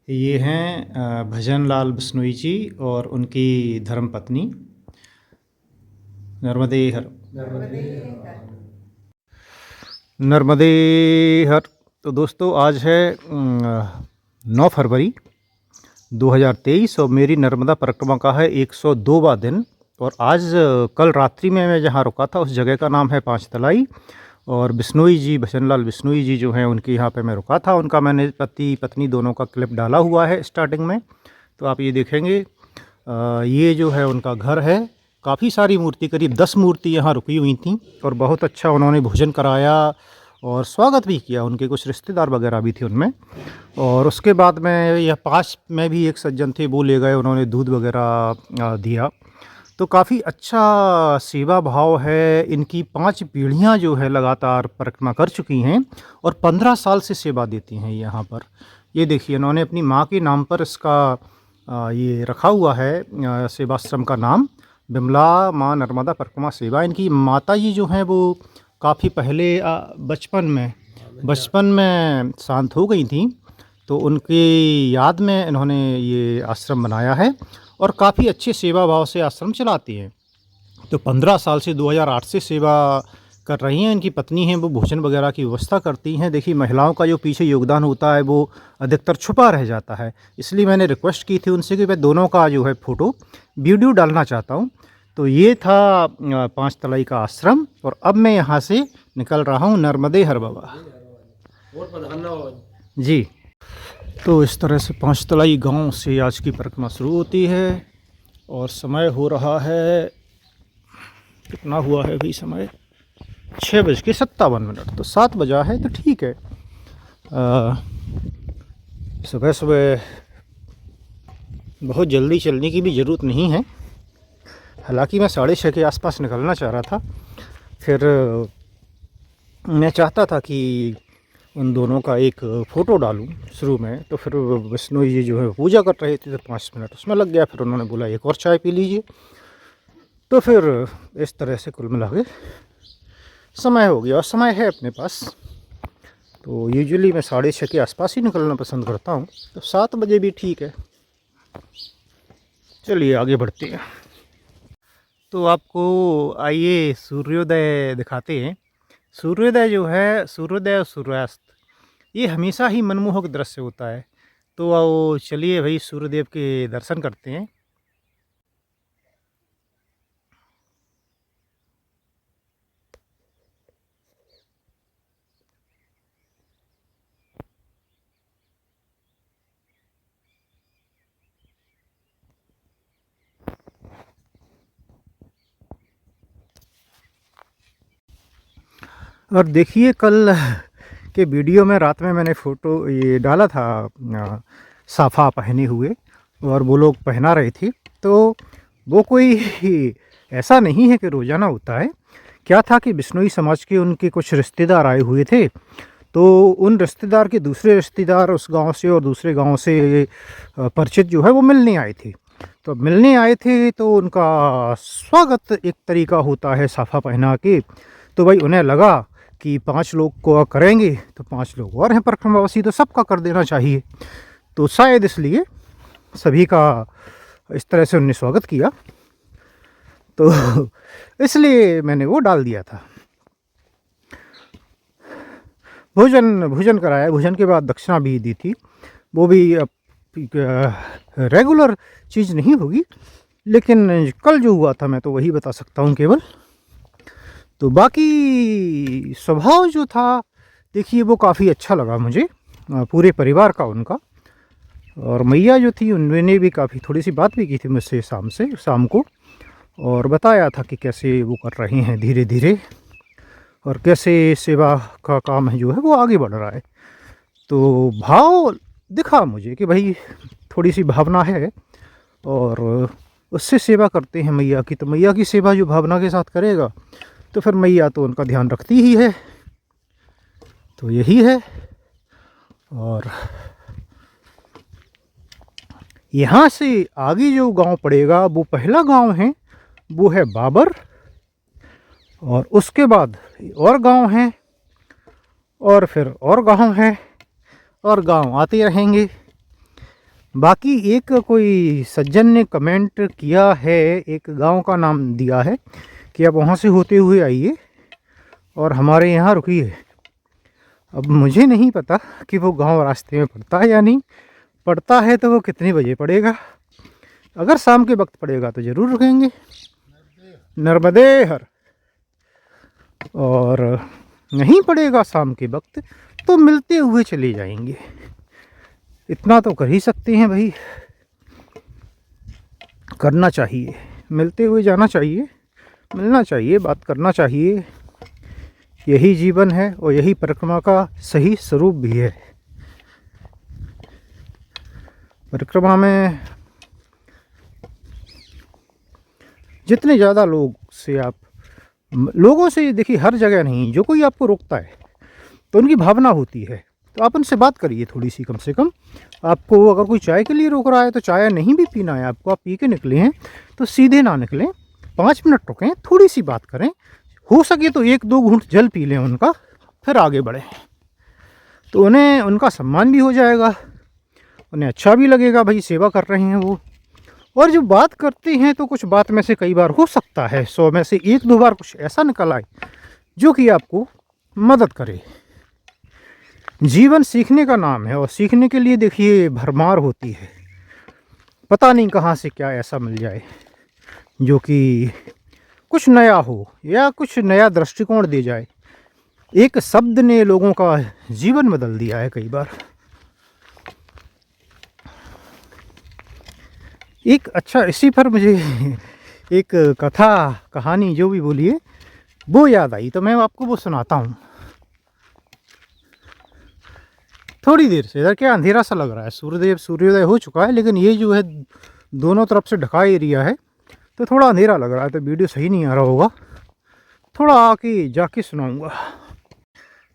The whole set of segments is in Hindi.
ये हैं भजन लाल बिश्नोई जी और उनकी धर्मपत्नी नर्मदे हर। नर्मदे हर। तो दोस्तों आज है 9 फरवरी 2023 और मेरी नर्मदा परिक्रमा का है 102वां दिन। और आज कल रात्रि में मैं जहाँ रुका था उस जगह का नाम है पाँच तलाई। और बिश्नोई जी, भजनलाल बिश्नोई जी जो हैं उनके यहाँ पे मैं रुका था। उनका मैंने पति पत्नी दोनों का क्लिप डाला हुआ है स्टार्टिंग में, तो आप ये देखेंगे। ये जो है उनका घर है। काफ़ी सारी मूर्ति, करीब 10 मूर्ति यहाँ रुकी हुई थी और बहुत अच्छा उन्होंने भोजन कराया और स्वागत भी किया। उनके कुछ रिश्तेदार वगैरह भी थे उनमें। और उसके बाद में यह पास में भी एक सज्जन थे, वो ले गए, उन्होंने दूध वगैरह दिया। तो काफ़ी अच्छा सेवा भाव है। इनकी 5 पीढ़ियाँ जो है लगातार परिक्रमा कर चुकी हैं और 15 साल से सेवा देती हैं यहाँ पर। ये देखिए, इन्होंने अपनी माँ के नाम पर इसका ये रखा हुआ है सेवाश्रम का नाम, बिमला माँ नर्मदा परिक्रमा सेवा। इनकी माता जी जो हैं वो काफ़ी पहले बचपन में शांत हो गई थी, तो उनकी याद में इन्होंने ये आश्रम बनाया है और काफ़ी अच्छे सेवा भाव से आश्रम चलाती हैं। तो 15 साल से 2008 से सेवा कर रही हैं। इनकी पत्नी हैं, वो भोजन वगैरह की व्यवस्था करती हैं। देखिए, महिलाओं का जो पीछे योगदान होता है वो अधिकतर छुपा रह जाता है, इसलिए मैंने रिक्वेस्ट की थी उनसे कि मैं दोनों का जो है फ़ोटो वीडियो डालना चाहता हूँ। तो ये था पाँच तलाई का आश्रम और अब मैं यहाँ से निकल रहा हूँ नर्मदे हर बाबा जी। तो इस तरह से पाँच तलाई गांव से आज की परिक्रमा शुरू होती है और समय हो रहा है, कितना हुआ है भाई समय, 6:57। तो 7 बजा है तो ठीक है। सुबह सुबह बहुत जल्दी चलने की भी ज़रूरत नहीं है। हालांकि मैं 6:30 के आसपास निकलना चाह रहा था। फिर मैं चाहता था कि उन दोनों का एक फ़ोटो डालूं शुरू में। तो फिर बिश्नोई जी जो है पूजा कर रहे थे तो 5 मिनट उसमें लग गया। फिर उन्होंने बोला एक और चाय पी लीजिए। तो फिर इस तरह से कुल मिला के समय हो गया और समय है अपने पास। तो यूजुअली मैं 6:30 के आसपास ही निकलना पसंद करता हूँ, तो 7 बजे भी ठीक है। चलिए आगे बढ़ते हैं। तो आपको आइए सूर्योदय दिखाते हैं। सूर्योदय जो है, सूर्योदय और सूर्यास्त, ये हमेशा ही मनमोहक दृश्य होता है। तो आओ चलिए भाई सूर्यदेव के दर्शन करते हैं। और देखिए, कल के वीडियो में रात में मैंने फ़ोटो ये डाला था साफ़ा पहने हुए और वो लोग पहना रहे थे। तो वो कोई ऐसा नहीं है कि रोज़ाना होता है। क्या था कि बिश्नोई समाज के उनके कुछ रिश्तेदार आए हुए थे। तो उन रिश्तेदार के दूसरे रिश्तेदार उस गांव से और दूसरे गांव से परिचित जो है वो मिलने आए थे। तो मिलने आए थे तो उनका स्वागत एक तरीका होता है साफ़ा पहना के। तो भाई उन्हें लगा कि 5 लोग को करेंगे तो 5 लोग और हैं परिक्रमावासी, तो सबका कर देना चाहिए। तो शायद इसलिए सभी का इस तरह से उन्होंने स्वागत किया। तो इसलिए मैंने वो डाल दिया था। भोजन कराया, भोजन के बाद दक्षिणा भी दी थी। वो भी रेगुलर चीज़ नहीं होगी, लेकिन कल जो हुआ था मैं तो वही बता सकता हूँ केवल। तो बाकी स्वभाव जो था, देखिए वो काफ़ी अच्छा लगा मुझे, पूरे परिवार का उनका। और मैया जो थी उन्होंने भी काफ़ी थोड़ी सी बात भी की थी मुझसे शाम को, और बताया था कि कैसे वो कर रहे हैं धीरे धीरे और कैसे सेवा का काम है जो है वो आगे बढ़ रहा है। तो भाव दिखा मुझे कि भाई थोड़ी सी भावना है और उससे सेवा करते हैं मैया की। तो मैया की सेवा जो भावना के साथ करेगा तो फिर मैया तो उनका ध्यान रखती ही है। तो यही है। और यहाँ से आगे जो गांव पड़ेगा वो पहला गांव है, वो है बाबर। और उसके बाद और गांव हैं और फिर और गांव हैं और गांव आते रहेंगे। बाकी एक कोई सज्जन ने कमेंट किया है, एक गांव का नाम दिया है कि आप वहाँ से होते हुए आइए और हमारे यहाँ रुकिए। अब मुझे नहीं पता कि वो गांव रास्ते में पड़ता है या नहीं पड़ता है, तो वो कितने बजे पड़ेगा। अगर शाम के वक्त पड़ेगा तो ज़रूर रुकेंगे। नर्मदे हर। और नहीं पड़ेगा शाम के वक्त तो मिलते हुए चले जाएंगे। इतना तो कर ही सकते हैं भाई, करना चाहिए, मिलते हुए जाना चाहिए, मिलना चाहिए, बात करना चाहिए। यही जीवन है और यही परिक्रमा का सही स्वरूप भी है। परिक्रमा में जितने ज़्यादा लोग से आप लोगों से देखिए, हर जगह नहीं, जो कोई आपको रोकता है तो उनकी भावना होती है, तो आप उनसे बात करिए थोड़ी सी। कम से कम आपको अगर कोई चाय के लिए रोक रहा है तो चाय नहीं भी पीना है आपको, आप पी के निकले हैं तो सीधे ना निकलें, 5 मिनट रुकें, थोड़ी सी बात करें, हो सके तो 1-2 घूंट जल पी लें उनका, फिर आगे बढ़ें। तो उन्हें उनका सम्मान भी हो जाएगा, उन्हें अच्छा भी लगेगा भाई सेवा कर रहे हैं वो। और जो बात करते हैं तो कुछ बात में से कई बार हो सकता है 100 में से 1-2 बार कुछ ऐसा निकल आए जो कि आपको मदद करे। जीवन सीखने का नाम है और सीखने के लिए देखिए भरमार होती है। पता नहीं कहाँ से क्या ऐसा मिल जाए जो कि कुछ नया हो या कुछ नया दृष्टिकोण दे जाए। एक शब्द ने लोगों का जीवन बदल दिया है कई बार। एक अच्छा, इसी पर मुझे एक कथा कहानी जो भी बोलिए वो याद आई, तो मैं आपको वो सुनाता हूँ। थोड़ी देर से इधर क्या अंधेरा सा लग रहा है, सूर्योदय हो चुका है, लेकिन ये जो है दोनों तरफ से ढका एरिया है तो थोड़ा अंधेरा लग रहा है, तो वीडियो सही नहीं आ रहा होगा। थोड़ा आके जाके सुनाऊंगा।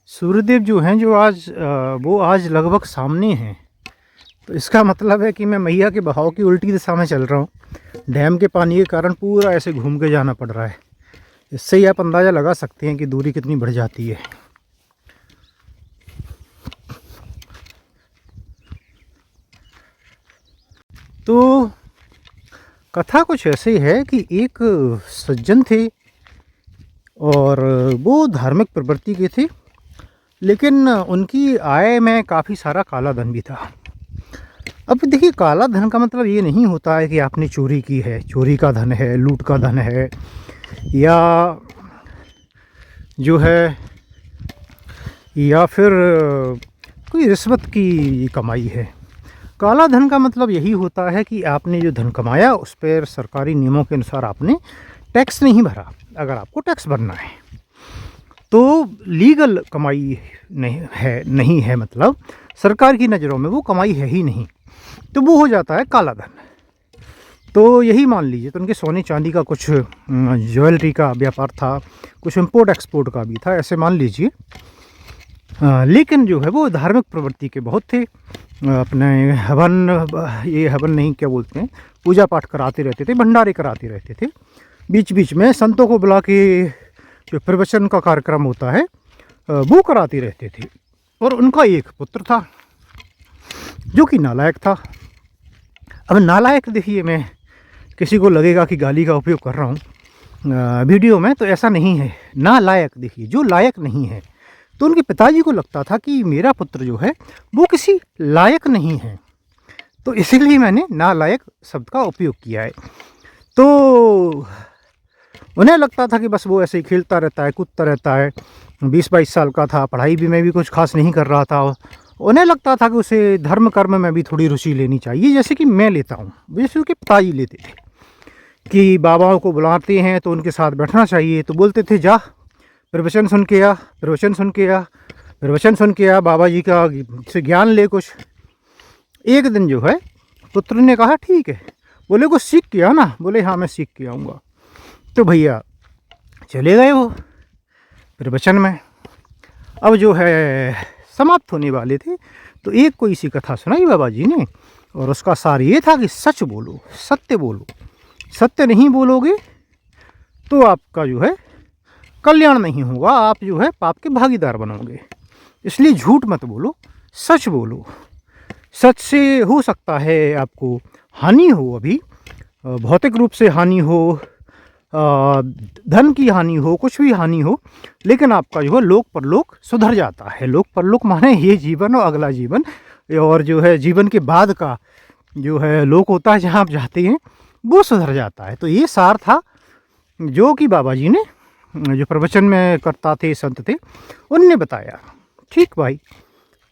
सूर्यदेव जो हैं, जो आज वो आज लगभग सामने हैं, तो इसका मतलब है कि मैं मैया के बहाव की उल्टी दिशा में चल रहा हूँ। डैम के पानी के कारण पूरा ऐसे घूम के जाना पड़ रहा है। इससे ही आप अंदाज़ा लगा सकते हैं कि दूरी कितनी बढ़ जाती है। तो कथा कुछ ऐसे है कि एक सज्जन थे और वो धार्मिक प्रवृत्ति के थे, लेकिन उनकी आय में काफ़ी सारा काला धन भी था। अब देखिए, काला धन का मतलब ये नहीं होता है कि आपने चोरी की है, चोरी का धन है, लूट का धन है, या जो है या फिर कोई रिश्वत की कमाई है। काला धन का मतलब यही होता है कि आपने जो धन कमाया उस पर सरकारी नियमों के अनुसार आपने टैक्स नहीं भरा। अगर आपको टैक्स भरना है तो लीगल कमाई नहीं है, मतलब सरकार की नज़रों में वो कमाई है ही नहीं, तो वो हो जाता है काला धन। तो यही मान लीजिए, तो उनके सोने चांदी का कुछ ज्वेलरी का व्यापार था, कुछ इंपोर्ट एक्सपोर्ट का भी था, ऐसे मान लीजिए। लेकिन जो है वो धार्मिक प्रवृत्ति के बहुत थे। अपने हवन नहीं, क्या बोलते हैं, पूजा पाठ कराते रहते थे, भंडारे कराते रहते थे। बीच बीच में संतों को बुला के जो प्रवचन का कार्यक्रम होता है वो कराते रहते थे। और उनका एक पुत्र था जो कि नालायक था। अब नालायक देखिए, मैं किसी को लगेगा कि गाली का उपयोग कर रहा हूँ वीडियो में, तो ऐसा नहीं है। नालायक देखिए, जो लायक नहीं है, तो उनके पिताजी को लगता था कि मेरा पुत्र जो है वो किसी लायक नहीं है, तो इसीलिए मैंने नालायक शब्द का उपयोग किया है। तो उन्हें लगता था कि बस वो ऐसे ही खेलता रहता है, कूदता रहता है। 20-22 साल का था, पढ़ाई भी में भी कुछ खास नहीं कर रहा था। उन्हें लगता था कि उसे धर्म कर्म में भी थोड़ी रुचि लेनी चाहिए, जैसे कि मैं लेता हूँ, जैसे उसके पिताजी लेते थे कि बाबाओं को बुलाते हैं तो उनके साथ बैठना चाहिए, तो बोलते थे जा प्रवचन सुन के आ, प्रवचन सुन के आ, प्रवचन सुन के आ, बाबा जी का से ज्ञान ले कुछ। एक दिन जो है पुत्र ने कहा ठीक है, बोले कुछ सीख के आ ना, बोले हाँ मैं सीख के आऊँगा। तो भैया चले गए वो प्रवचन में। अब जो है समाप्त होने वाले थे, तो एक कोई सी कथा सुनाई बाबा जी ने, और उसका सार ये था कि सच बोलो, सत्य बोलो, सत्य नहीं बोलोगे तो आपका जो है कल्याण नहीं होगा, आप जो है पाप के भागीदार बनोगे। इसलिए झूठ मत बोलो, सच बोलो। सच से हो सकता है आपको हानि हो, अभी भौतिक रूप से हानि हो, धन की हानि हो, कुछ भी हानि हो, लेकिन आपका जो है लोक परलोक सुधर जाता है। लोक परलोक माने ये जीवन और अगला जीवन, और जो है जीवन के बाद का जो है लोक होता है जहाँ आप जाते हैं, वो सुधर जाता है। तो ये सार था जो कि बाबा जी ने, जो प्रवचन में करता थे, संत थे, उनने बताया। ठीक भाई।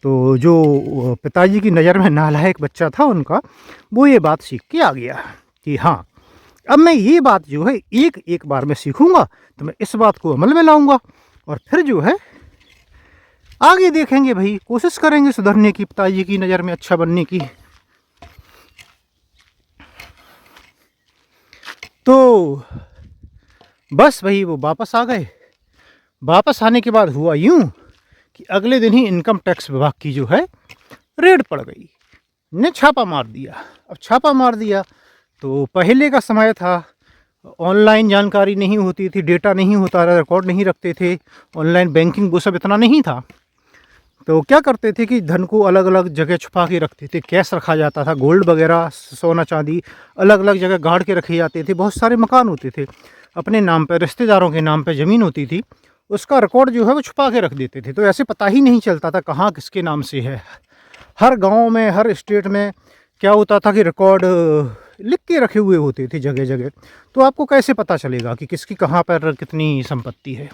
तो जो पिताजी की नज़र में नालायक बच्चा था उनका, वो ये बात सीख के आ गया कि हाँ, अब मैं ये बात जो है एक एक बार में सीखूंगा, तो मैं इस बात को अमल में लाऊंगा, और फिर जो है आगे देखेंगे भाई, कोशिश करेंगे सुधरने की, पिताजी की नज़र में अच्छा बनने की। तो बस भाई वो वापस आ गए। वापस आने के बाद हुआ यूं कि अगले दिन ही इनकम टैक्स विभाग की जो है रेड पड़ गई, ने छापा मार दिया। अब छापा मार दिया तो पहले का समय था, ऑनलाइन जानकारी नहीं होती थी, डेटा नहीं होता था, रिकॉर्ड नहीं रखते थे, ऑनलाइन बैंकिंग वो सब इतना नहीं था। तो क्या करते थे कि धन को अलग अलग जगह छुपा के रखते थे, कैश रखा जाता था, गोल्ड वगैरह, सोना चांदी अलग अलग जगह गाड़ के रखे जाते थे। बहुत सारे मकान होते थे अपने नाम पर, रिश्तेदारों के नाम पर ज़मीन होती थी, उसका रिकॉर्ड जो है वो छुपा के रख देते थे। तो ऐसे पता ही नहीं चलता था कहाँ किसके नाम से है। हर गांव में, हर स्टेट में क्या होता था कि रिकॉर्ड लिख के रखे हुए होते थे जगह जगह। तो आपको कैसे पता चलेगा कि किसकी कहाँ पर कितनी संपत्ति है।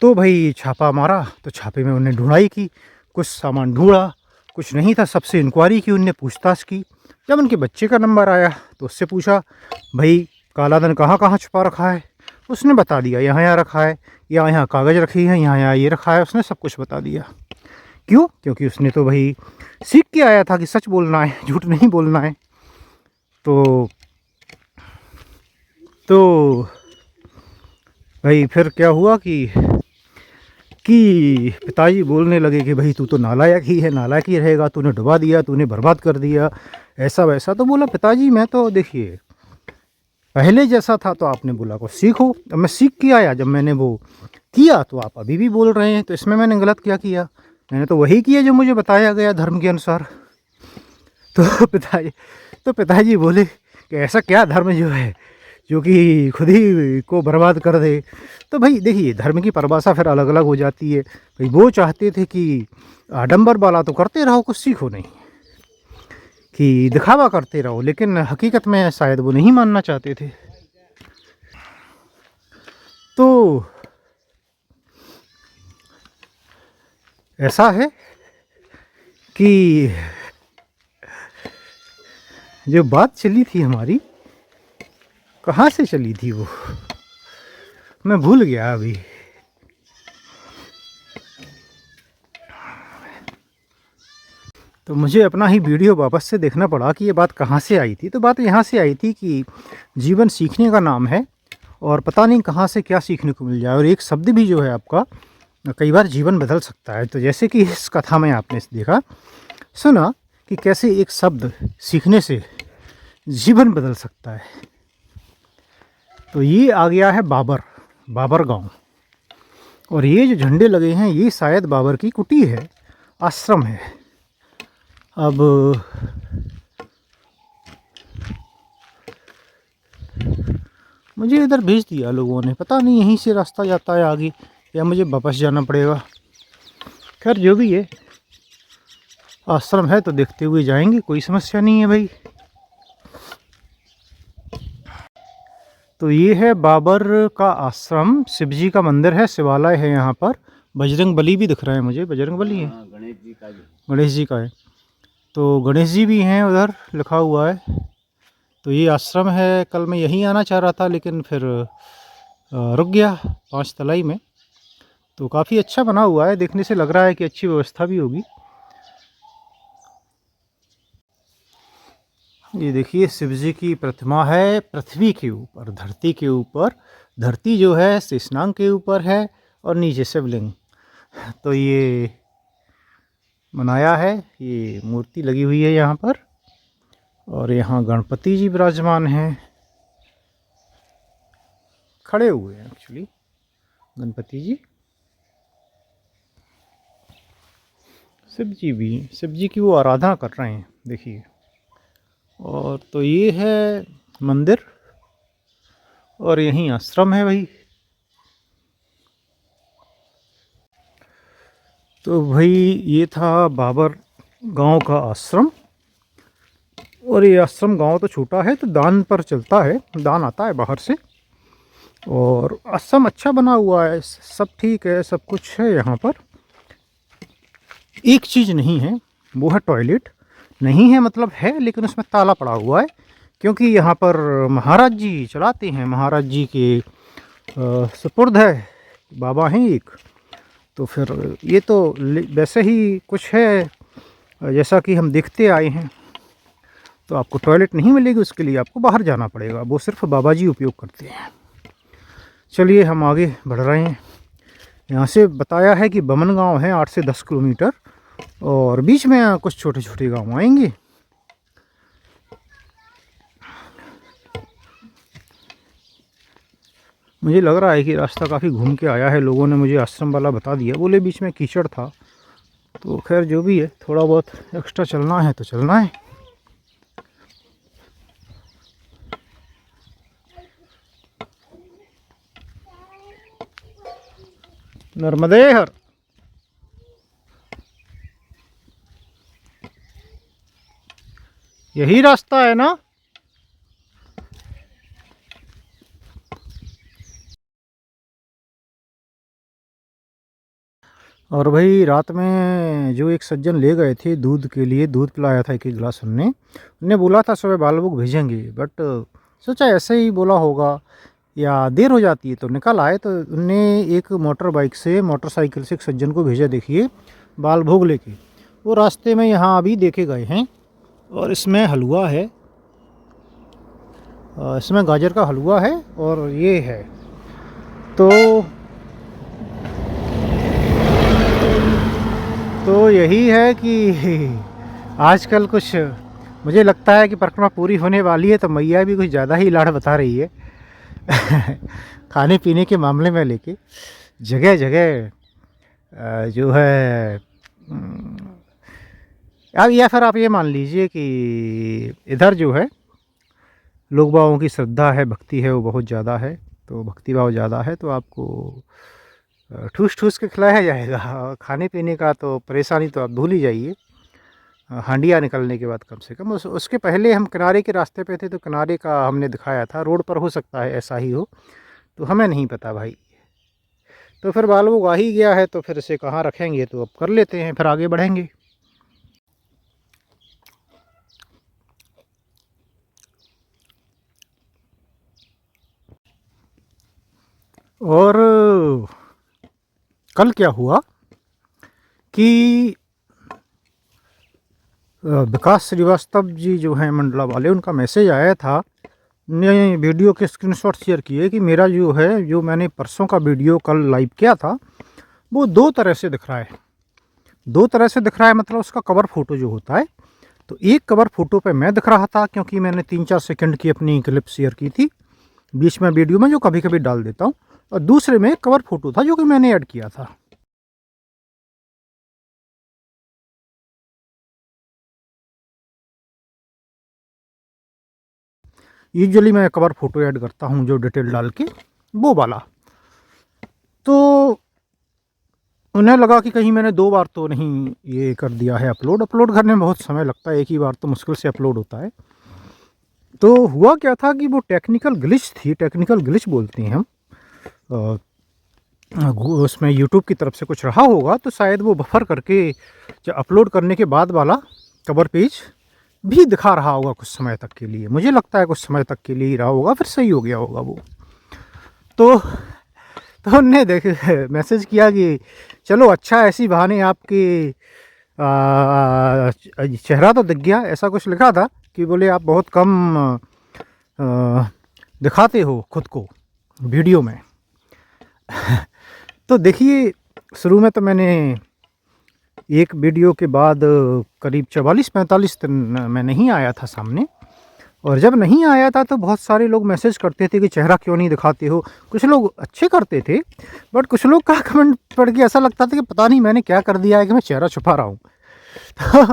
तो भाई छापा मारा, तो छापे में उन्हें ढूंढाई की, कुछ सामान ढूंढा, कुछ नहीं था, सबसे इंक्वायरी की, उनने पूछताछ की। जब उनके बच्चे का नंबर आया तो उससे पूछा, भाई काला धन कहाँ कहाँ छुपा रखा है। उसने बता दिया, यहाँ यहाँ रखा है, यहाँ यहाँ कागज़ रखी है, यहाँ यहाँ ये रखा है, उसने सब कुछ बता दिया। क्यों? क्योंकि उसने तो भाई सीख के आया था कि सच बोलना है, झूठ नहीं बोलना है। तो भाई फिर क्या हुआ कि पिताजी बोलने लगे कि भाई तू तो नालायक ही है, नालायक ही रहेगा, तूने डुबा दिया, तूने बर्बाद कर दिया, ऐसा वैसा। तो बोला, पिताजी मैं तो देखिए पहले जैसा था, तो आपने बोला को सीखो, अब मैं सीख के आया, जब मैंने वो किया तो आप अभी भी बोल रहे हैं, तो इसमें मैंने गलत क्या किया? मैंने तो वही किया जो मुझे बताया गया धर्म के अनुसार। तो पिताजी बोले कि ऐसा क्या धर्म जो है जो कि खुद ही को बर्बाद कर दे। तो भाई देखिए, धर्म की परिभाषा फिर अलग अलग हो जाती है। भाई वो चाहते थे कि आडंबर वाला तो करते रहो, कुछ सीखो नहीं, कि दिखावा करते रहो, लेकिन हकीकत में शायद वो नहीं मानना चाहते थे। तो ऐसा है कि जो बात चली थी हमारी, कहाँ से चली थी वो, मैं भूल गया अभी। तो मुझे अपना ही वीडियो वापस से देखना पड़ा कि ये बात कहाँ से आई थी। तो बात यहाँ से आई थी कि जीवन सीखने का नाम है, और पता नहीं कहाँ से क्या सीखने को मिल जाए, और एक शब्द भी जो है आपका कई बार जीवन बदल सकता है। तो जैसे कि इस कथा में आपने देखा, सुना कि कैसे एक शब्द सीखने से जीवन बदल सकता है। तो ये आ गया है बाबर गांव, और ये जो झंडे लगे हैं ये शायद बाबर की कुटी है, आश्रम है। अब मुझे इधर भेज दिया लोगों ने, पता नहीं यहीं से रास्ता जाता है आगे या मुझे वापस जाना पड़ेगा। खैर जो भी है, आश्रम है तो देखते हुए जाएंगे, कोई समस्या नहीं है भाई। तो ये है बाबर का आश्रम, शिव जी का मंदिर है, शिवालय है यहाँ पर। बजरंग बली भी दिख रहा है मुझे, बजरंग बली है, गणेश जी का है। तो गणेश जी भी हैं उधर, लिखा हुआ है। तो ये आश्रम है। कल मैं यहीं आना चाह रहा था, लेकिन फिर रुक गया 5 तलाई में। तो काफ़ी अच्छा बना हुआ है, देखने से लग रहा है कि अच्छी व्यवस्था भी होगी। ये देखिए, शिव जी की प्रतिमा है पृथ्वी के ऊपर, धरती के ऊपर। धरती जो है शेषनाग के ऊपर है, और नीचे शिवलिंग। तो ये बनाया है, ये मूर्ति लगी हुई है यहाँ पर, और यहाँ गणपति जी विराजमान हैं, खड़े हुए हैं एक्चुअली गणपति जी। शिव जी की वो आराधना कर रहे हैं, देखिए। और तो ये है मंदिर और यहीं आश्रम है भाई। तो भाई ये था बाबर गांव का आश्रम। और ये आश्रम गांव तो छोटा है, तो दान पर चलता है, दान आता है बाहर से। और आश्रम अच्छा बना हुआ है, सब ठीक है, सब कुछ है यहाँ पर। एक चीज़ नहीं है, वो है टॉयलेट। नहीं है मतलब है, लेकिन उसमें ताला पड़ा हुआ है, क्योंकि यहाँ पर महाराज जी चलाते हैं, महाराज जी के सुपुर्द है, बाबा हैं एक। तो फिर ये तो वैसे ही कुछ है जैसा कि हम देखते आए हैं। तो आपको टॉयलेट नहीं मिलेगी, उसके लिए आपको बाहर जाना पड़ेगा, वो सिर्फ बाबा जी उपयोग करते हैं। चलिए हम आगे बढ़ रहे हैं। यहाँ से बताया है कि बमन गांव है 8 से 10 किलोमीटर, और बीच में कुछ छोटे छोटे गांव आएंगे। मुझे लग रहा है कि रास्ता काफ़ी घूम के आया है, लोगों ने मुझे आश्रम वाला बता दिया, बोले बीच में कीचड़ था। तो खैर जो भी है, थोड़ा बहुत एक्स्ट्रा चलना है तो चलना है। नर्मदे हर। यही रास्ता है ना? और भाई रात में जो एक सज्जन ले गए थे दूध के लिए, दूध पिलाया था 1 गिलास उनने बोला था सुबह बालबुक भेजेंगे, बट सोचा ऐसे ही बोला होगा या देर हो जाती है, तो निकल आए। तो उनने एक मोटरसाइकिल से एक सज्जन को भेजा, देखिए बालभोग लेके। वो रास्ते में यहाँ अभी देखे गए हैं। और इसमें हलवा है, इसमें गाजर का हलवा है, और ये है तो यही है कि आजकल कुछ मुझे लगता है कि परिक्रमा पूरी होने वाली है, तो मैया भी कुछ ज़्यादा ही लाड़ बता रही है खाने पीने के मामले में लेके। जगह जगह जो है अब, या फिर आप ये मान लीजिए कि इधर जो है लोग बागों की श्रद्धा है, भक्ति है, वो बहुत ज़्यादा है। तो भक्ति भाव ज़्यादा है, तो आपको ठूस ठूस के खिलाया जाएगा। खाने पीने का तो परेशानी तो आप भूल ही जाइए, हांडिया निकलने के बाद कम से कम। उसके पहले हम किनारे के रास्ते पे थे, तो किनारे का हमने दिखाया था। रोड पर हो सकता है ऐसा ही हो, तो हमें नहीं पता भाई। तो फिर बालू आ ही गया है, तो फिर इसे कहाँ रखेंगे, तो अब कर लेते हैं, फिर आगे बढ़ेंगे। और कल क्या हुआ कि विकास श्रीवास्तव जी जो हैं मंडला वाले, उनका मैसेज आया था। ने वीडियो के स्क्रीनशॉट शेयर किए कि मेरा जो है, जो मैंने परसों का वीडियो कल लाइव किया था, वो 2 तरह से दिख रहा है। 2 तरह से दिख रहा है मतलब उसका कवर फ़ोटो जो होता है। तो एक कवर फ़ोटो पे मैं दिख रहा था, क्योंकि मैंने 3-4 सेकंड की अपनी क्लिप शेयर की थी बीच में वीडियो में, जो कभी कभी डाल देता हूँ। और दूसरे में कवर फ़ोटो था जो कि मैंने ऐड किया था। यूजुअली मैं कवर फ़ोटो ऐड करता हूँ जो डिटेल डाल के, वो वाला। तो उन्हें लगा कि कहीं मैंने 2 बार तो नहीं ये कर दिया है अपलोड करने में बहुत समय लगता है, एक ही बार तो मुश्किल से अपलोड होता है। तो हुआ क्या था कि वो टेक्निकल ग्लिच थी, टेक्निकल ग्लिच बोलते हैं हम। उसमें यूट्यूब की तरफ से कुछ रहा होगा, तो शायद वो बफर करके जब अपलोड करने के बाद वाला कवर पेज भी दिखा रहा होगा कुछ समय तक के लिए। मुझे लगता है कुछ समय तक के लिए ही रहा होगा, फिर सही हो गया होगा वो। तो उनने मैसेज किया कि चलो अच्छा, ऐसी बहाने आपकी चेहरा तो दिख गया, ऐसा कुछ लिखा था कि बोले आप बहुत कम दिखाते हो खुद को वीडियो में तो देखिए, शुरू में तो मैंने एक वीडियो के बाद करीब 44-45 दिन में नहीं आया था सामने। और जब नहीं आया था तो बहुत सारे लोग मैसेज करते थे कि चेहरा क्यों नहीं दिखाते हो। कुछ लोग अच्छे करते थे, बट कुछ लोग का कमेंट पढ़ के ऐसा लगता था कि पता नहीं मैंने क्या कर दिया है कि मैं चेहरा छुपा रहा हूँ। तो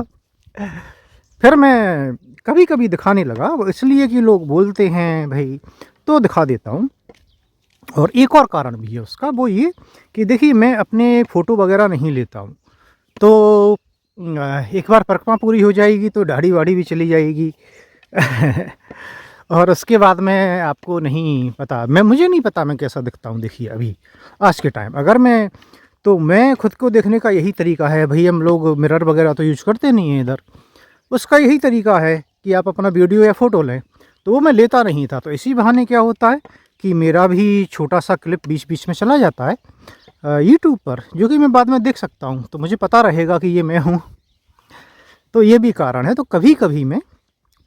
फिर मैं कभी कभी दिखाने लगा, वो इसलिए कि लोग बोलते हैं भाई, तो दिखा देता हूँ। और एक और कारण भी है उसका, वो ये कि देखिए मैं अपने फ़ोटो वगैरह नहीं लेता हूँ। तो एक बार परिक्रमा पूरी हो जाएगी तो दाढ़ी वाड़ी भी चली जाएगी। और उसके बाद मैं आपको नहीं पता, मुझे नहीं पता मैं कैसा दिखता हूँ। देखिए अभी आज के टाइम अगर मैं खुद को देखने का यही तरीका है भाई, हम लोग मिरर वगैरह तो यूज करते नहीं हैं इधर। उसका यही तरीका है कि आप अपना वीडियो या फ़ोटो लें, तो वो मैं लेता नहीं था। तो इसी बहाने क्या होता है कि मेरा भी छोटा सा क्लिप बीच बीच में चला जाता है यूट्यूब पर, जो कि मैं बाद में देख सकता हूँ, तो मुझे पता रहेगा कि ये मैं हूँ। तो ये भी कारण है। तो कभी कभी मैं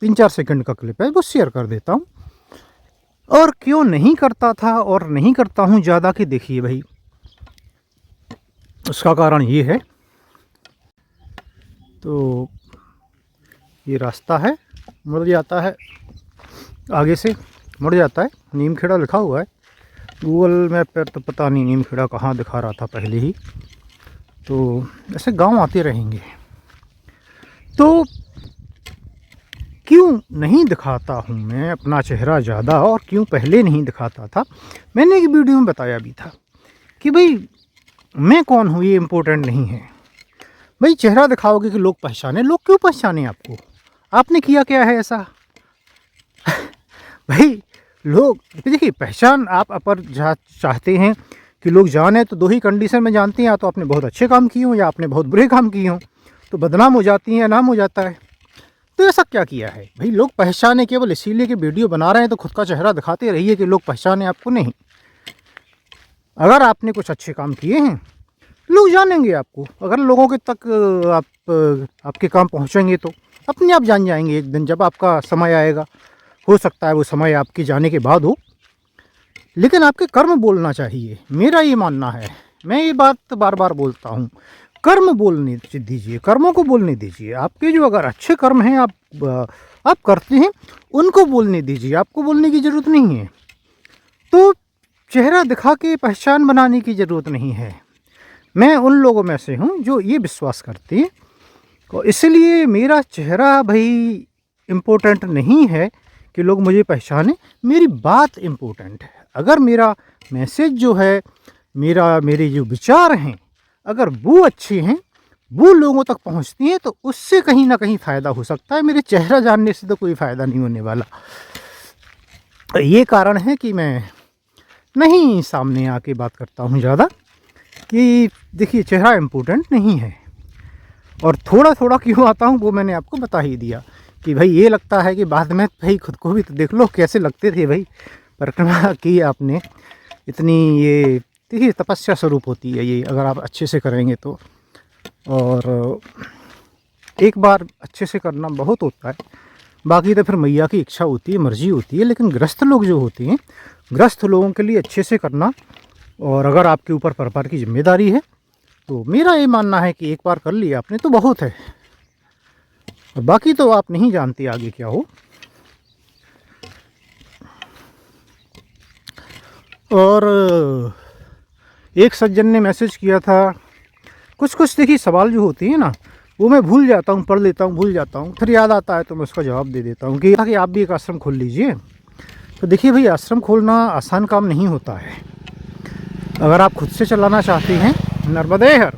3-4 सेकंड का क्लिप है वो शेयर कर देता हूँ। और क्यों नहीं करता था और नहीं करता हूँ ज़्यादा, कि देखिए भाई उसका कारण ये है। तो ये रास्ता है, मुड़ जाता है, आगे से मुड़ जाता है। नीमखेड़ा लिखा हुआ है गूगल मैप पर, तो पता नहीं नीमखेड़ा कहाँ दिखा रहा था पहले ही। तो ऐसे गांव आते रहेंगे। तो क्यों नहीं दिखाता हूँ मैं अपना चेहरा ज़्यादा, और क्यों पहले नहीं दिखाता था, मैंने एक वीडियो में बताया भी था कि भाई मैं कौन हूँ ये इम्पोर्टेंट नहीं है। भाई चेहरा दिखाओगे कि लोग पहचाने, लोग क्यों पहचाने आपको? आपने किया क्या है ऐसा? भाई लोग देखिए, पहचान आप अपर चाहते हैं कि लोग जाने, तो दो ही कंडीशन में जानते हैं, या तो आपने बहुत अच्छे काम किए हों या आपने बहुत बुरे काम किए हों। तो बदनाम हो जाती हैं या नाम हो जाता है। तो ऐसा क्या किया है भाई, लोग पहचाने केवल इसीलिए कि वीडियो बना रहे हैं, तो खुद का चेहरा दिखाते रहिए कि लोग पहचाने आपको। नहीं, अगर आपने कुछ अच्छे काम किए हैं लोग जानेंगे आपको। अगर लोगों के तक आपके काम पहुंचेंगे तो अपने आप जान जाएंगे एक दिन, जब आपका समय आएगा। हो सकता है वो समय आपके जाने के बाद हो, लेकिन आपके कर्म बोलना चाहिए, मेरा ये मानना है। मैं ये बात बार बार बोलता हूँ, कर्म बोलने दीजिए, कर्मों को बोलने दीजिए। आपके जो अगर अच्छे कर्म हैं आप करते हैं, उनको बोलने दीजिए, आपको बोलने की ज़रूरत नहीं है। तो चेहरा दिखा के पहचान बनाने की ज़रूरत नहीं है। मैं उन लोगों में से हूँ जो ये विश्वास करते हैं, और इसलिए मेरा चेहरा भाई इम्पोर्टेंट नहीं है कि लोग मुझे पहचाने। मेरी बात इम्पोर्टेंट है। अगर मेरा मैसेज जो है, मेरे जो विचार हैं, अगर वो अच्छे हैं, वो लोगों तक पहुंचती हैं, तो उससे कहीं ना कहीं फ़ायदा हो सकता है। मेरे चेहरा जानने से तो कोई फ़ायदा नहीं होने वाला। ये कारण है कि मैं नहीं सामने आके बात करता हूँ ज़्यादा, कि देखिए चेहरा इम्पोर्टेंट नहीं है। और थोड़ा थोड़ा क्यों आता हूँ वो मैंने आपको बता ही दिया कि भाई ये लगता है कि बाद में भाई खुद को भी तो देख लो कैसे लगते थे भाई। परिक्रमा की आपने इतनी, ये देखिए तपस्या स्वरूप होती है ये, अगर आप अच्छे से करेंगे तो। और एक बार अच्छे से करना बहुत होता है, बाकी तो फिर मैया की इच्छा होती है, मर्जी होती है। लेकिन गृहस्थ लोग जो होते हैं, गृहस्थ लोगों के लिए अच्छे से करना, और अगर आपके ऊपर परपार की जिम्मेदारी है, तो मेरा ये मानना है कि एक बार कर लिया आपने तो बहुत है। और बाकी तो आप नहीं जानते आगे क्या हो। और एक सज्जन ने मैसेज किया था, कुछ देखिए सवाल जो होते हैं ना, वो मैं भूल जाता हूँ, पढ़ लेता हूँ, भूल जाता हूँ, फिर याद आता है तो मैं उसका जवाब दे देता हूँ कि आप भी एक आश्रम खोल लीजिए। तो देखिए भाई, आश्रम खोलना आसान काम नहीं होता है। अगर आप खुद से चलाना चाहते हैं, नर्मदे हर,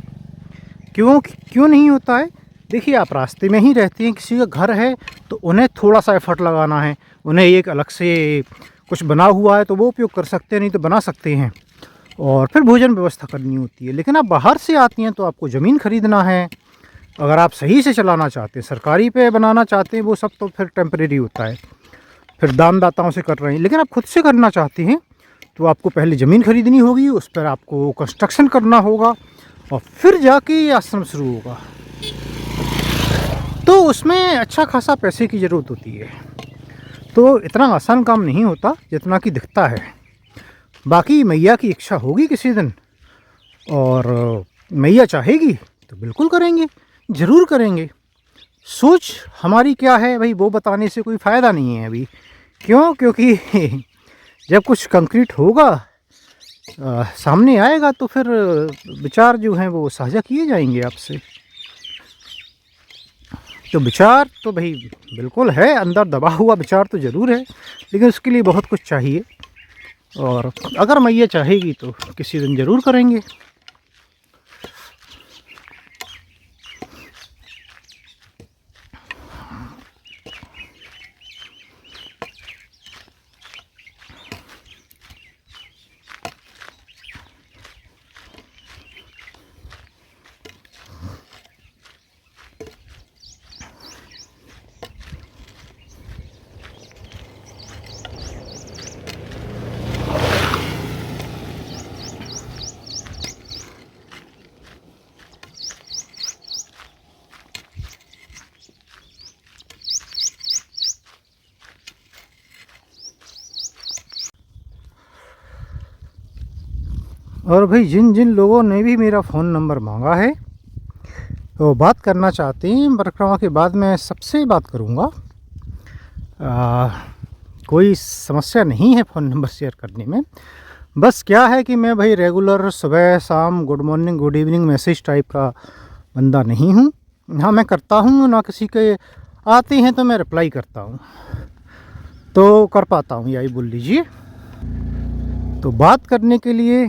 क्यों नहीं होता है? देखिए आप रास्ते में ही रहते हैं, किसी का घर है तो उन्हें थोड़ा सा एफर्ट लगाना है। उन्हें एक अलग से कुछ बना हुआ है तो वो उपयोग कर सकते हैं, नहीं तो बना सकते हैं। और फिर भोजन व्यवस्था करनी होती है। लेकिन आप बाहर से आती हैं तो आपको ज़मीन खरीदना है। अगर आप सही से चलाना चाहते हैं, सरकारी पे बनाना चाहते हैं, वो सब तो फिर टेम्परेरी होता है, फिर दानदाताओं से कर रहे हैं। लेकिन आप खुद से करना चाहते हैं तो आपको पहले ज़मीन खरीदनी होगी, उस पर आपको कंस्ट्रक्शन करना होगा, और फिर जाके ये आश्रम शुरू होगा। तो उसमें अच्छा खासा पैसे की ज़रूरत होती है। तो इतना आसान काम नहीं होता जितना कि दिखता है। बाकी मैया की इच्छा होगी किसी दिन, और मैया चाहेगी तो बिल्कुल करेंगे, ज़रूर करेंगे। सोच हमारी क्या है भाई, वो बताने से कोई फ़ायदा नहीं है अभी। क्यों? क्योंकि जब कुछ कंक्रीट होगा, सामने आएगा, तो फिर विचार जो हैं वो साझा किए जाएंगे आपसे। तो विचार तो भाई बिल्कुल है, अंदर दबा हुआ विचार तो ज़रूर है, लेकिन उसके लिए बहुत कुछ चाहिए। और अगर मैया चाहेगी तो किसी दिन ज़रूर करेंगे। और भाई जिन जिन लोगों ने भी मेरा फ़ोन नंबर मांगा है, तो बात करना चाहते हैं परिक्रमा के बाद, मैं सबसे बात करूंगा। कोई समस्या नहीं है फ़ोन नंबर शेयर करने में। बस क्या है कि मैं भाई रेगुलर सुबह शाम good morning good evening message type का बंदा नहीं हूँ। हाँ, मैं करता हूँ ना, किसी के आते हैं तो मैं रिप्लाई करता हूँ, तो कर पाता हूँ, यही बोल लीजिए। तो बात करने के लिए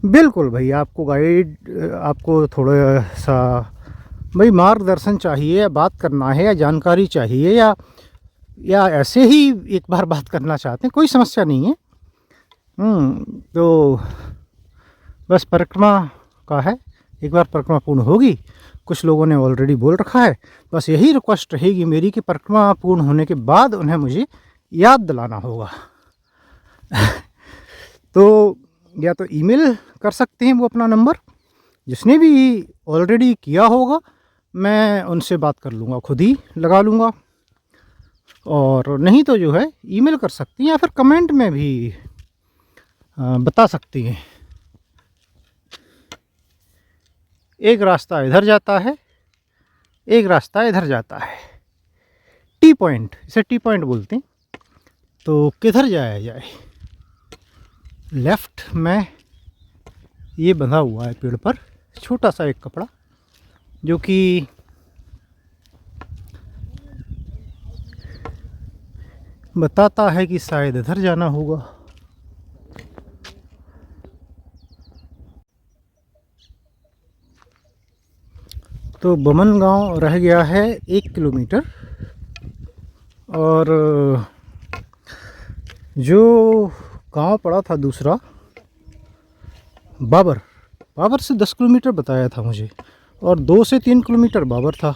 बिल्कुल भाई आपको गाइड, आपको थोड़ा सा भाई मार्गदर्शन चाहिए, या बात करना है, या जानकारी चाहिए, या ऐसे ही एक बार बात करना चाहते हैं, कोई समस्या नहीं है। तो बस परिक्रमा का है, एक बार परिक्रमा पूर्ण होगी, कुछ लोगों ने ऑलरेडी बोल रखा है, बस यही रिक्वेस्ट रहेगी मेरी कि परिक्रमा पूर्ण होने के बाद उन्हें मुझे याद दिलाना होगा। तो या तो ईमेल कर सकते हैं वो अपना नंबर, जिसने भी ऑलरेडी किया होगा मैं उनसे बात कर लूँगा, खुद ही लगा लूँगा। और नहीं तो जो है ईमेल कर सकती हैं, या फिर कमेंट में भी बता सकती हैं। एक रास्ता इधर जाता है, एक रास्ता इधर जाता है, टी पॉइंट, इसे टी पॉइंट बोलते हैं। तो किधर जाया जाए? लेफ़्ट में ये बंधा हुआ है पेड़ पर छोटा सा एक कपड़ा, जो कि बताता है कि शायद इधर जाना होगा। तो बमन गांव रह गया है 1 किलोमीटर, और जो गांव पड़ा था दूसरा बाबर से 10 किलोमीटर बताया था मुझे, और 2 से 3 किलोमीटर बाबर था।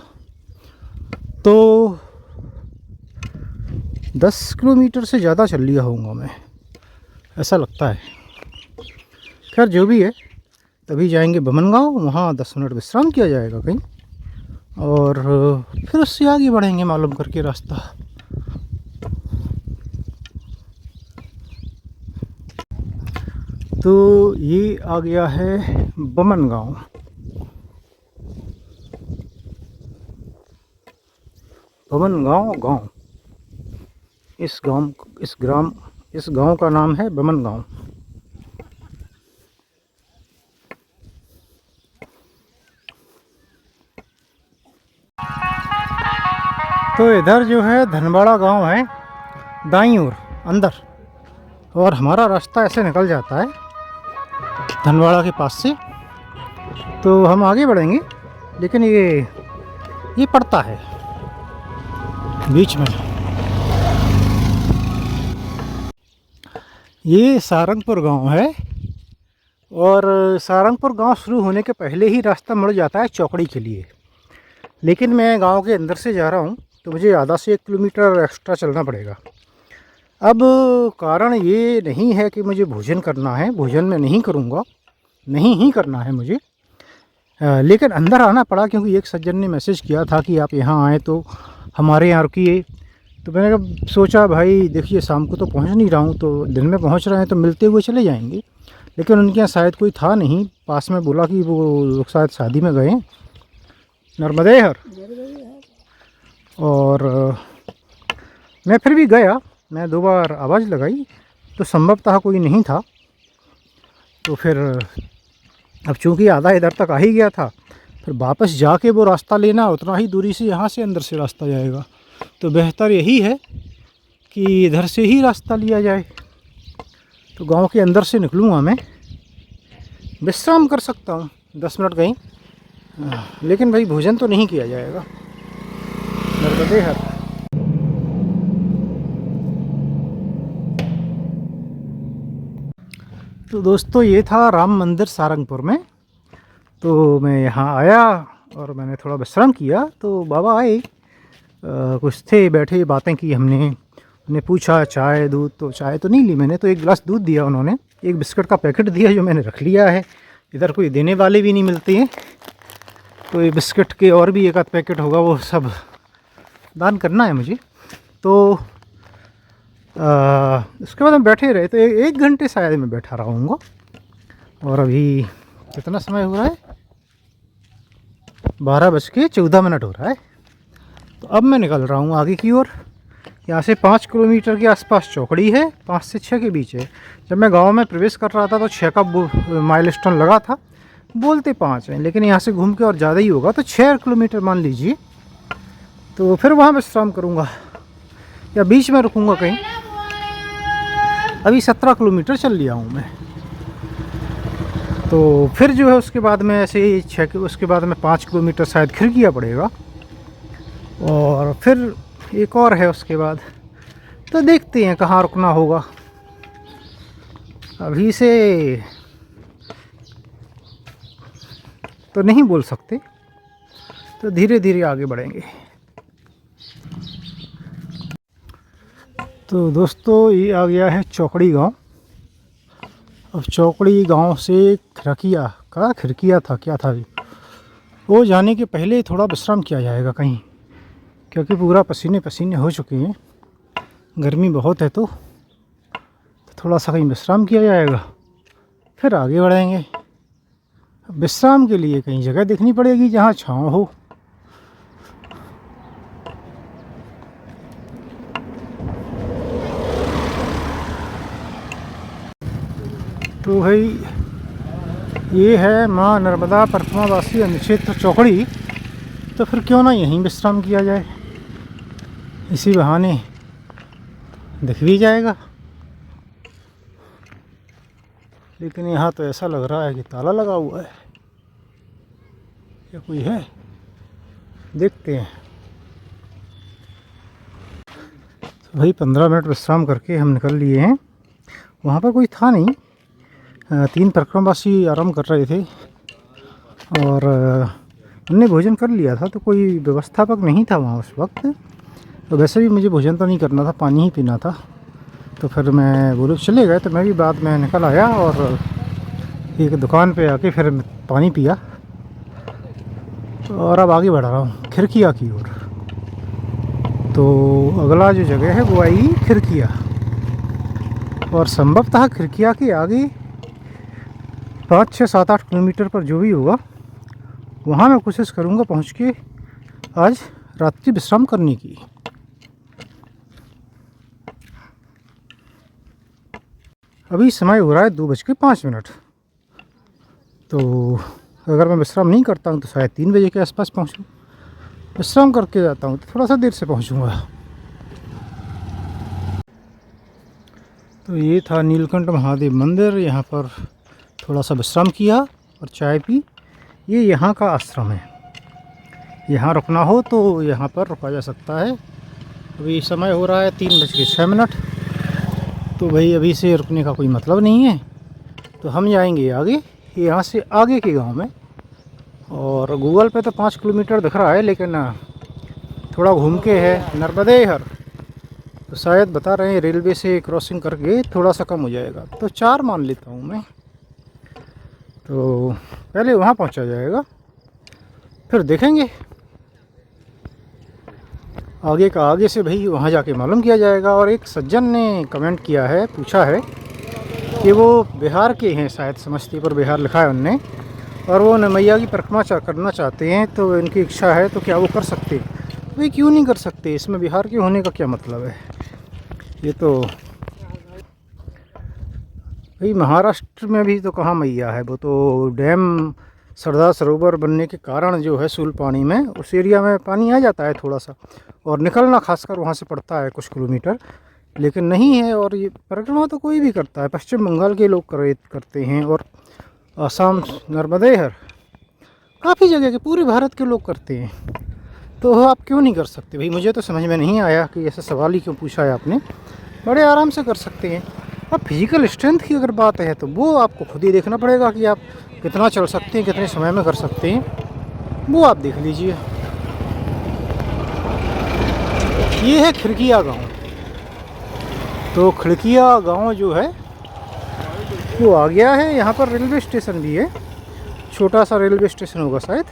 तो 10 किलोमीटर से ज़्यादा चल लिया होऊंगा मैं, ऐसा लगता है। खैर जो भी है, तभी जाएंगे बमन गांव, वहाँ 10 मिनट विश्राम किया जाएगा कहीं, और फिर उससे आगे बढ़ेंगे मालूम करके रास्ता। तो ये आ गया है बमन गांव। बमन गांव इस गांव का नाम है बमन गांव। तो इधर जो है धनवाड़ा गांव है, दाईं ओर अंदर, और हमारा रास्ता ऐसे निकल जाता है धनवाड़ा के पास से। तो हम आगे बढ़ेंगे, लेकिन ये पड़ता है बीच में। ये सारंगपुर गांव है, और सारंगपुर गांव शुरू होने के पहले ही रास्ता मुड़ जाता है चौकड़ी के लिए। लेकिन मैं गांव के अंदर से जा रहा हूं, तो मुझे आधा से 1 किलोमीटर एक्स्ट्रा चलना पड़ेगा। अब कारण ये नहीं है कि मुझे भोजन करना है, भोजन में नहीं करूँगा, नहीं ही करना है मुझे, लेकिन अंदर आना पड़ा क्योंकि एक सज्जन ने मैसेज किया था कि आप यहाँ आएँ तो हमारे यहाँ रुकिए। तो मैंने सोचा भाई देखिए शाम को तो पहुँच नहीं रहा हूँ, तो दिन में पहुँच रहे हैं तो मिलते हुए चले जाएंगे। लेकिन उनके यहाँ शायद कोई था नहीं पास में, बोला कि वो शायद शादी में गए नर्मदे हर। और मैं फिर भी गया, मैं 2 बार आवाज़ लगाई तो संभवतः कोई नहीं था। तो फिर अब चूँकि आधा इधर तक आ ही गया था, फिर वापस जाके वो रास्ता लेना, उतना ही दूरी से यहाँ से अंदर से रास्ता जाएगा। तो बेहतर यही है कि इधर से ही रास्ता लिया जाए। तो गांव के अंदर से निकलूँगा मैं, विश्राम कर सकता हूँ 10 मिनट कहीं, लेकिन भाई भोजन तो नहीं किया जाएगा। नर्मदे हर। तो दोस्तों ये था राम मंदिर सारंगपुर में। तो मैं यहाँ आया और मैंने थोड़ा विश्राम किया। तो बाबा आए, कुछ थे, बैठे, बातें की हमने। उन्हें पूछा चाय दूध, तो चाय तो नहीं ली मैंने, तो एक गिलास दूध दिया उन्होंने, एक बिस्किट का पैकेट दिया जो मैंने रख लिया है। इधर कोई देने वाले भी नहीं मिलते हैं, तो ये बिस्किट के और भी एक आध पैकेट होगा, वो सब दान करना है मुझे। तो उसके बाद हम बैठे रहे। तो 1 घंटे शायद मैं बैठा रहूँगा। और अभी कितना समय हो रहा है, 12:14 हो रहा है। तो अब मैं निकल रहा हूँ आगे की ओर। यहाँ से 5 किलोमीटर के आसपास चौकड़ी है, 5 से 6 के बीच है। जब मैं गांव में प्रवेश कर रहा था तो 6 का माइलस्टोन लगा था, बोलते 5 है, लेकिन यहाँ से घूम के और ज़्यादा ही होगा, तो 6 किलोमीटर मान लीजिए। तो फिर वहाँ विश्राम करूँगा या बीच में रुकूँगा कहीं। अभी 17 किलोमीटर चल लिया हूँ मैं। तो फिर जो है उसके बाद में ऐसे ही 6 उसके बाद में 5 किलोमीटर शायद खिड़कियाँ पड़ेगा, और फिर एक और है उसके बाद। तो देखते हैं कहाँ रुकना होगा। अभी से तो नहीं बोल सकते, तो धीरे धीरे आगे बढ़ेंगे। तो दोस्तों ये आ गया है चौकड़ी गांव। अब चौकड़ी गांव से खिड़किया था क्या था, वो जाने के पहले थोड़ा विश्राम किया जाएगा कहीं, क्योंकि पूरा पसीने पसीने हो चुके हैं, गर्मी बहुत है। तो थोड़ा सा कहीं विश्राम किया जाएगा, फिर आगे बढ़ेंगे। विश्राम के लिए कहीं जगह देखनी पड़ेगी जहाँ छाँव हो। तो भाई ये है माँ नर्मदा प्रथमावासी अनुक्षेत्र चौकड़ी। तो फिर क्यों ना यहीं विश्राम किया जाए, इसी बहाने दिख भी जाएगा। लेकिन यहाँ तो ऐसा लग रहा है कि ताला लगा हुआ है, या कोई है, देखते हैं। तो भाई 15 मिनट विश्राम करके हम निकल लिए हैं। वहाँ पर कोई था नहीं, 3 परिक्रमावासी आराम कर रहे थे, और हमने भोजन कर लिया था, तो कोई व्यवस्थापक नहीं था वहाँ उस वक्त। तो वैसे भी मुझे भोजन तो नहीं करना था, पानी ही पीना था। तो फिर मैं वो लोग चले गए, तो मैं भी बाद में निकल आया और एक दुकान पे आके फिर पानी पिया, और अब आगे बढ़ रहा हूँ खिड़किया की ओर। तो अगला जो जगह है वो आई खिड़किया, और संभवतः खिड़किया के आगे 5, 6, 7, 8 किलोमीटर पर जो भी होगा, वहाँ मैं कोशिश करूँगा पहुँच के आज रात्रि विश्राम करने की। अभी समय हो रहा है 2:05। तो अगर मैं विश्राम नहीं करता हूँ तो शायद 3 बजे के आसपास पहुँचूँ। विश्राम करके जाता हूँ तो थोड़ा सा देर से पहुँचूँगा। तो ये था नीलकंठ महादेव मंदिर। यहाँ पर थोड़ा सा विश्राम किया और चाय पी। ये यहाँ का आश्रम है, यहाँ रुकना हो तो यहाँ पर रुका जा सकता है। अभी समय हो रहा है 3:06। तो भाई अभी से रुकने का कोई मतलब नहीं है। तो हम जाएंगे आगे, यहाँ से आगे के गांव में। और गूगल पे तो 5 किलोमीटर दिख रहा है, लेकिन थोड़ा घूम के है नर्मदे हर, तो शायद बता रहे हैं रेलवे से क्रॉसिंग करके थोड़ा सा कम हो जाएगा। तो 4 मान लेता हूँ मैं। तो पहले वहाँ पहुँचा जाएगा, फिर देखेंगे आगे का आगे से भाई वहाँ जाके मालूम किया जाएगा। और एक सज्जन ने कमेंट किया है, पूछा है कि वो बिहार के हैं, शायद समस्तीपुर बिहार लिखा है उनने, और वो मैया की परिक्रमा करना चाहते हैं। तो इनकी इच्छा है तो क्या वो कर सकते हैं? वे क्यों नहीं कर सकते, इसमें बिहार के होने का क्या मतलब है। ये तो भाई महाराष्ट्र में भी तो कहाँ मैया है, वो तो डैम सरदार सरोवर बनने के कारण जो है सूल पानी में उस एरिया में पानी आ जाता है थोड़ा सा, और निकलना खासकर वहाँ से पड़ता है कुछ किलोमीटर, लेकिन नहीं है। और ये परिक्रमा तो कोई भी करता है, पश्चिम बंगाल के लोग करते हैं, और आसाम नर्मदेहर काफ़ी जगह के पूरे भारत के लोग करते हैं। तो आप क्यों नहीं कर सकते भाई? मुझे तो समझ में नहीं आया कि ऐसा सवाल ही क्यों पूछा है आपने। बड़े आराम से कर सकते हैं। अब फिजिकल स्ट्रेंथ की अगर बात है तो वो आपको खुद ही देखना पड़ेगा कि आप कितना चल सकते हैं, कितने समय में कर सकते हैं, वो आप देख लीजिए। ये है खिड़किया गांव। तो खिड़किया गांव जो है वो आ गया है। यहाँ पर रेलवे स्टेशन भी है, छोटा सा रेलवे स्टेशन होगा शायद।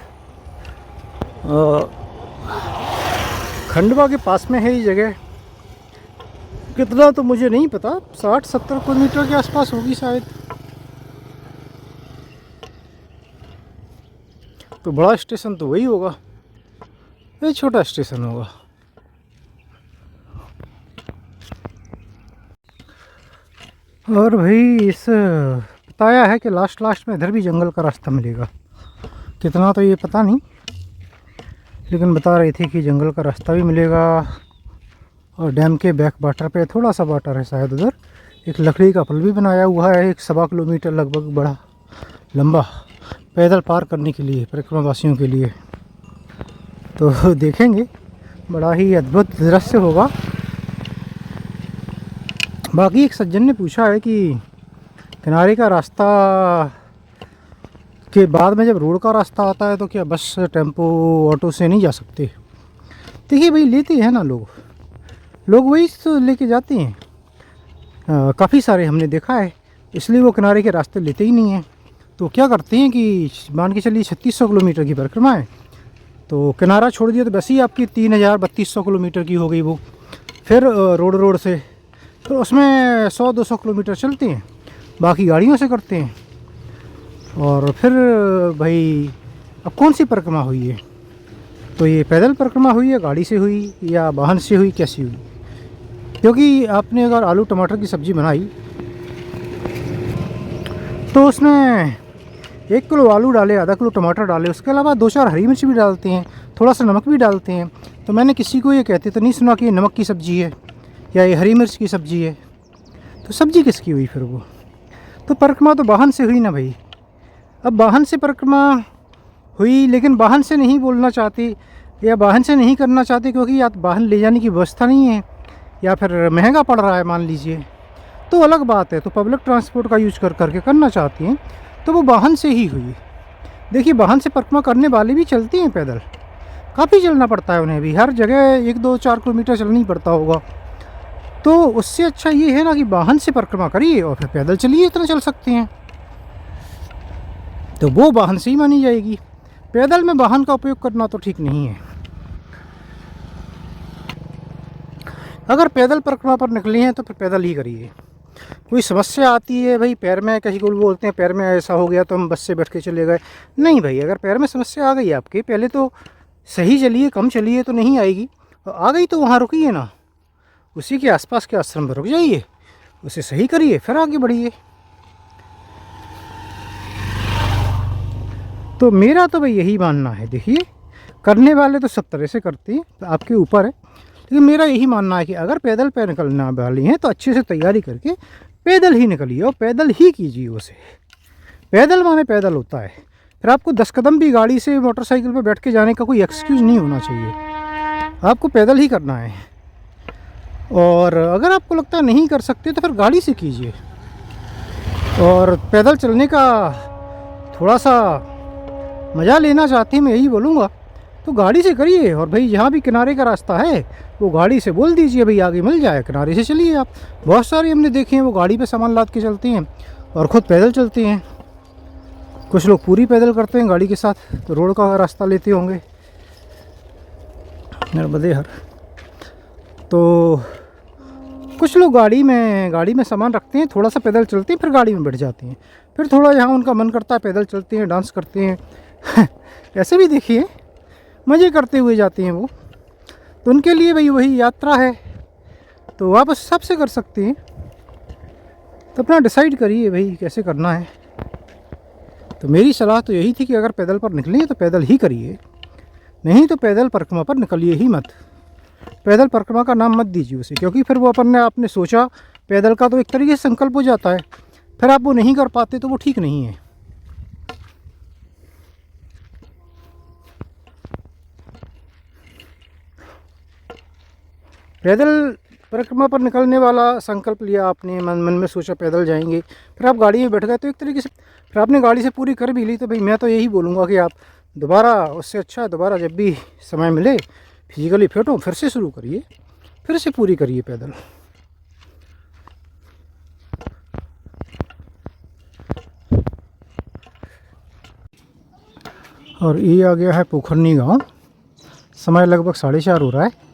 खंडवा के पास में है ये जगह। कितना तो मुझे नहीं पता, 60-70 किलोमीटर के आसपास होगी शायद। तो बड़ा स्टेशन तो वही होगा, ये छोटा स्टेशन होगा। और भाई इस बताया है कि लास्ट में इधर भी जंगल का रास्ता मिलेगा। कितना तो ये पता नहीं, लेकिन बता रही थी कि जंगल का रास्ता भी मिलेगा। और डैम के बैक वाटर पे थोड़ा सा वाटर है शायद, उधर एक लकड़ी का पुल भी बनाया हुआ है, 1.25 किलोमीटर लगभग बड़ा लंबा, पैदल पार करने के लिए, परिक्रमा वासियों के लिए। तो देखेंगे, बड़ा ही अद्भुत दृश्य होगा। बाकी एक सज्जन ने पूछा है कि किनारे का रास्ता के बाद में जब रोड का रास्ता आता है तो क्या बस, टेम्पो, ऑटो से नहीं जा सकते? देखिए भाई, लेते हैं ना लोग वही तो लेके जाते हैं। काफ़ी सारे हमने देखा है, इसलिए वो किनारे के रास्ते लेते ही नहीं हैं। तो क्या करते हैं कि मान के चलिए 3600 किलोमीटर की परिक्रमा है, तो किनारा छोड़ दिया तो वैसे ही आपकी 3000-3200 किलोमीटर की हो गई वो। फिर रोड से तो उसमें 100-200 किलोमीटर चलते हैं, बाकी गाड़ियों से करते हैं। और फिर भाई अब कौन सी परिक्रमा हुई है? तो ये पैदल परिक्रमा हुई है, गाड़ी से हुई या वाहन से हुई, कैसी हुई? क्योंकि आपने अगर आलू टमाटर की सब्ज़ी बनाई तो उसमें 1 किलो आलू डाले, आधा किलो टमाटर डाले, उसके अलावा 2-4 हरी मिर्च भी डालते हैं, थोड़ा सा नमक भी डालते हैं। तो मैंने किसी को ये कहते तो नहीं सुना कि ये नमक की सब्ज़ी है या ये हरी मिर्च की सब्ज़ी है। तो सब्ज़ी किसकी हुई फिर वो? तो परिक्रमा तो वाहन से हुई ना भाई। अब वाहन से परिक्रमा हुई, लेकिन वाहन से नहीं बोलना चाहते या वाहन से नहीं करना चाहते क्योंकि या वाहन ले जाने की व्यवस्था नहीं है या फिर महंगा पड़ रहा है मान लीजिए, तो अलग बात है। तो पब्लिक ट्रांसपोर्ट का यूज करके करना चाहती हैं, तो वो वाहन से ही हुई। देखिए, वाहन से परिक्रमा करने वाले भी चलते हैं पैदल, काफ़ी चलना पड़ता है उन्हें भी, हर जगह 1-2-4 किलोमीटर चलना ही पड़ता होगा। तो उससे अच्छा ये है ना कि वाहन से परिक्रमा करिए और फिर पैदल चलिए, इतना चल सकते हैं, तो वो वाहन से ही मानी जाएगी। पैदल में वाहन का उपयोग करना तो ठीक नहीं है। अगर पैदल परिक्रमा पर निकले हैं तो फिर पैदल ही करिए। कोई समस्या आती है भाई पैर में, किसी को बोलते हैं पैर में ऐसा हो गया तो हम बस से बैठ के चले गए, नहीं भाई, अगर पैर में समस्या आ गई आपके, पहले तो सही चलिए, कम चलिए तो नहीं आएगी, और आ गई तो वहाँ रुकिए ना, उसी के आसपास के आश्रम में रुक जाइए, उसे सही करिए, फिर आगे बढ़िए। तो मेरा तो भाई यही मानना है। देखिए, करने वाले तो सब तरह से करते हैं, तो आपके ऊपर है, लेकिन मेरा यही मानना है कि अगर पैदल पे निकलना वाली हैं तो अच्छे से तैयारी करके पैदल ही निकलिए और पैदल ही कीजिए उसे। पैदल माने पैदल होता है, फिर आपको 10 कदम भी गाड़ी से, मोटरसाइकिल पर बैठ के जाने का कोई एक्सक्यूज़ नहीं होना चाहिए, आपको पैदल ही करना है। और अगर आपको लगता है नहीं कर सकते तो फिर गाड़ी से कीजिए, और पैदल चलने का थोड़ा सा मज़ा लेना चाहते हैं, मैं यही बोलूँगा, तो गाड़ी से करिए। और भाई जहाँ भी किनारे का रास्ता है वो गाड़ी से बोल दीजिए भाई आगे मिल जाए, किनारे से चलिए आप। बहुत सारे हमने देखे हैं वो गाड़ी पे सामान लाद के चलते हैं और ख़ुद पैदल चलते हैं। कुछ लोग पूरी पैदल करते हैं गाड़ी के साथ, तो रोड का रास्ता लेते होंगे नर्मदेहर। तो कुछ लोग गाड़ी में सामान रखते हैं, थोड़ा सा पैदल चलते हैं, फिर गाड़ी में बैठ जाते हैं, फिर थोड़ा जहाँ उनका मन करता है पैदल चलते हैं, डांस करते हैं ऐसे भी देखिए, मज़े करते हुए जाते हैं वो। तो उनके लिए भाई वही यात्रा है, तो आप उस हिसाब से कर सकते हैं। तो अपना डिसाइड करिए भाई कैसे करना है। तो मेरी सलाह तो यही थी कि अगर पैदल पर निकलें तो पैदल ही करिए, नहीं तो पैदल परिक्रमा पर निकलिए ही मत। पैदल परिक्रमा का नाम मत दीजिए उसे, क्योंकि फिर वो आपने सोचा पैदल का तो एक तरीके से संकल्प हो जाता है, फिर आप वो नहीं कर पाते तो वो ठीक नहीं है। पैदल परिक्रमा पर निकलने वाला संकल्प लिया आपने, मन में सोचा पैदल जाएंगे, फिर आप गाड़ी में बैठ गए तो एक तरीके से फिर आपने गाड़ी से पूरी कर भी ली। तो भाई मैं तो यही बोलूँगा कि आप दोबारा, उससे अच्छा दोबारा जब भी समय मिले फिजिकली फिट हो फिर से शुरू करिए, फिर से पूरी करिए पैदल। और ये आ गया है पोखरनी गांव। समय लगभग 4:30 हो रहा है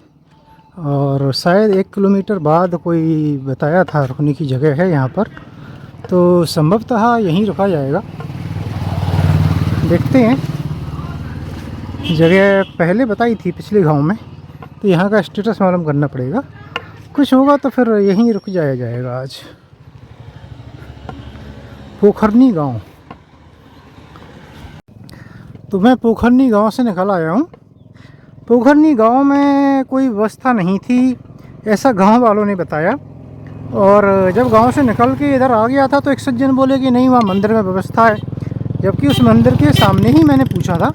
और शायद 1 किलोमीटर बाद कोई बताया था रुकने की जगह है यहाँ पर, तो संभवतः यहीं रुका जाएगा। देखते हैं, जगह पहले बताई थी पिछले गांव में, तो यहाँ का स्टेटस मालूम करना पड़ेगा। कुछ होगा तो फिर यहीं रुक जाएगा आज। पोखरनी गांव, तो मैं पोखरनी गांव से निकल आया हूँ। पोखरनी गांव में कोई व्यवस्था नहीं थी, ऐसा गांव वालों ने बताया। और जब गांव से निकल के इधर आ गया था तो एक सज्जन बोले कि नहीं, वहाँ मंदिर में व्यवस्था है, जबकि उस मंदिर के सामने ही मैंने पूछा था,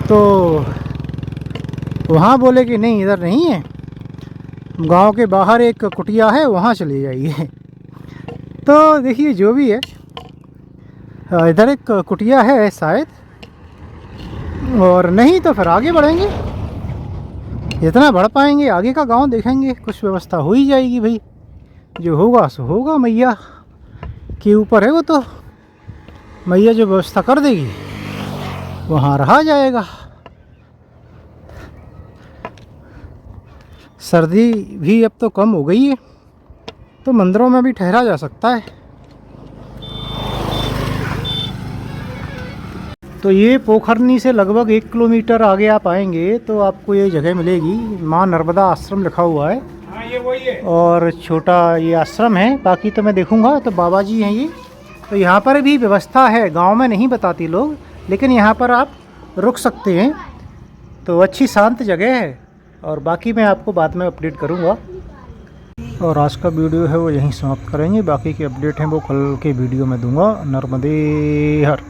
तो वहाँ बोले कि नहीं इधर नहीं है, गांव के बाहर एक कुटिया है वहाँ चले जाइए। तो देखिए जो भी है, इधर एक कुटिया है शायद, और नहीं तो फिर आगे बढ़ेंगे, जितना बढ़ पाएंगे आगे का गांव देखेंगे, कुछ व्यवस्था हो ही जाएगी भाई। जो होगा सो होगा, मैया के ऊपर है वो, तो मैया जो व्यवस्था कर देगी वहाँ रहा जाएगा। सर्दी भी अब तो कम हो गई है, तो मंदिरों में भी ठहरा जा सकता है। तो ये पोखरनी से लगभग 1 किलोमीटर आगे आप आएंगे तो आपको ये जगह मिलेगी, माँ नर्मदा आश्रम लिखा हुआ है। हाँ, ये वही है। और छोटा ये आश्रम है, बाकी तो मैं देखूंगा। तो बाबा जी हैं ये, तो यहाँ पर भी व्यवस्था है, गांव में नहीं बताते लोग, लेकिन यहाँ पर आप रुक सकते हैं। तो अच्छी शांत जगह है, और बाकी मैं आपको बाद में अपडेट करूँगा। और आज का वीडियो है वो यहीं समाप्त करेंगे, बाकी के अपडेट हैं वो कल के वीडियो में दूंगा। नर्मदे हर।